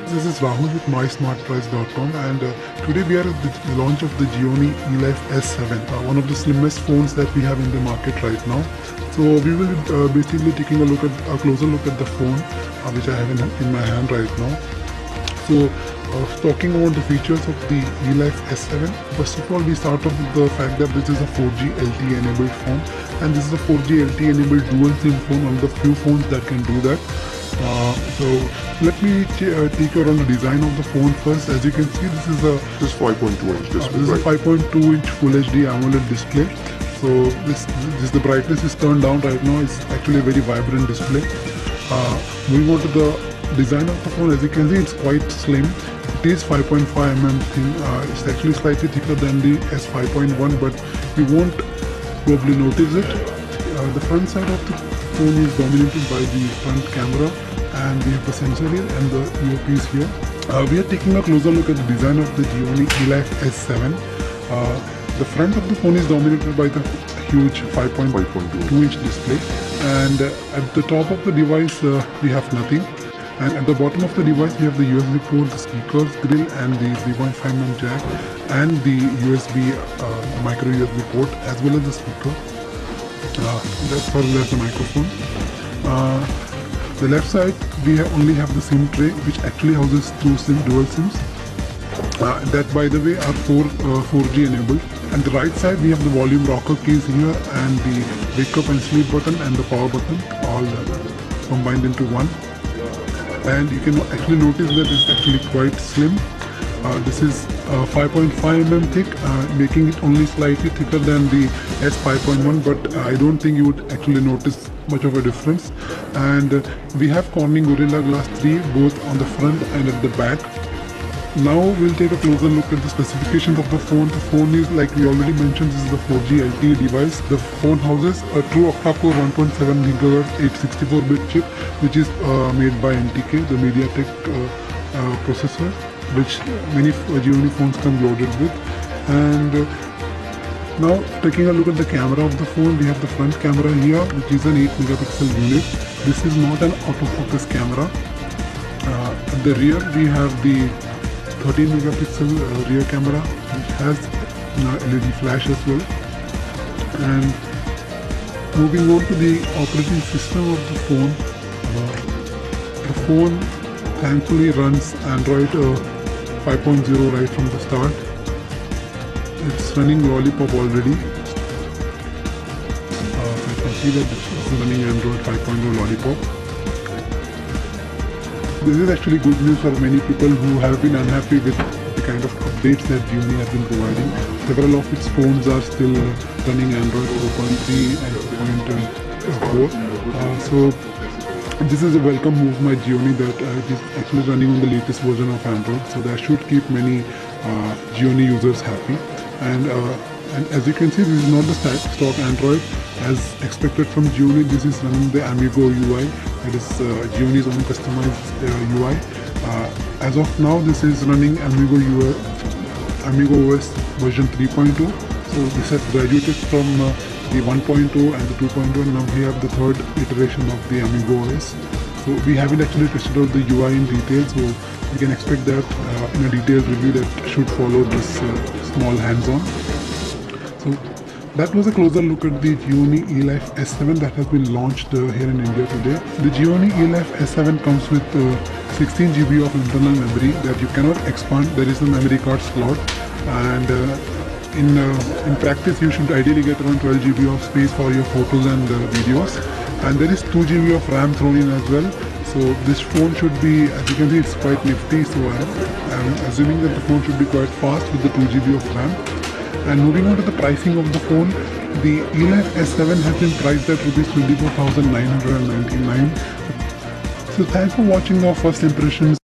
This is Rahul with mysmartprice.com, and today we are at the launch of the Gionee Elife S7, one of the slimmest phones that we have in the market right now. So we will basically taking a closer look at the phone, which I have in my hand right now. So talking about the features of the Elife S7, first of all we start off with the fact that this is a 4G LTE enabled phone, and this is a 4G LTE enabled dual SIM phone, one of the few phones that can do that. So let me take you around the design of the phone first. As you can see, this is 5.2 inch display. This is a 5.2 inch Full HD AMOLED display. So this the brightness is turned down right now. It's actually a very vibrant display. Moving on to the design of the phone, as you can see, it's quite slim. It is 5.5 mm thin. It's actually slightly thicker than the S5.1, but you won't probably notice it. The front side of the phone is dominated by the front camera, and we have the sensor here and the earpiece here. We are taking a closer look at the design of the Gionee Elife S7. The front of the phone is dominated by the huge 5.2 inch display, and at the top of the device we have nothing, and at the bottom of the device we have the USB port, the speakers grill, and the 3.5mm jack, and the USB micro USB port, as well as the speaker. That's for the microphone. The left side we only have the SIM tray, which actually houses dual SIMs. That, by the way, are 4G enabled. And the right side we have the volume rocker keys here, and the wake up and sleep button and the power button, all combined into one. And you can actually notice that it's actually quite slim. This is 5.5 mm thick, making it only slightly thicker than the S5.1, but I don't think you would actually notice much of a difference. And we have Corning Gorilla Glass 3 both on the front and at the back. Now we'll take a closer look at the specifications of the phone. The phone is, like we already mentioned, this is a 4G LTE device. The phone houses a true octa-core 1.7 GHz 864-bit chip, which is made by NTK, the MediaTek processor, which many Gionee phones come loaded with. And now taking a look at the camera of the phone, we have the front camera here, which is an 8 megapixel unit. This is not an autofocus camera. At the rear we have the 13 megapixel rear camera, which has LED flash as well. And moving on to the operating system of the phone thankfully runs Android 5.0 right from the start. It's running Lollipop already. You can see that it's running Android 5.0 Lollipop. This is actually good news for many people who have been unhappy with the kind of updates that Gionee has been providing. Several of its phones are still running Android 4.3 and 4.4. So this is a welcome move by Gionee, that it is actually running on the latest version of Android. So that should keep many Gionee users happy. And as you can see, this is not the stock Android as expected from Gionee. This is running the Amigo UI, that is Gionee's own customized UI. As of now, this is running Amigo OS version 3.2. So this has graduated from the 1.0 and the 2.0, and now we have the third iteration of the Amigo OS. So we haven't actually tested out the UI in detail, so we can expect that in a detailed review that should follow this small hands-on. So that was a closer look at the Gionee Elife S7 that has been launched here in India today. The Gionee Elife S7 comes with 16 GB of internal memory that you cannot expand. There is a memory card slot, and in practice you should ideally get around 12 GB of space for your photos and videos. And there is 2 GB of RAM thrown in as well. So this phone should be, as you can see, it's quite nifty. So I'm assuming that the phone should be quite fast with the 2 GB of RAM. And moving on to the pricing of the phone, the Elife S7 has been priced at Rs 24,999. So thanks for watching our first impressions.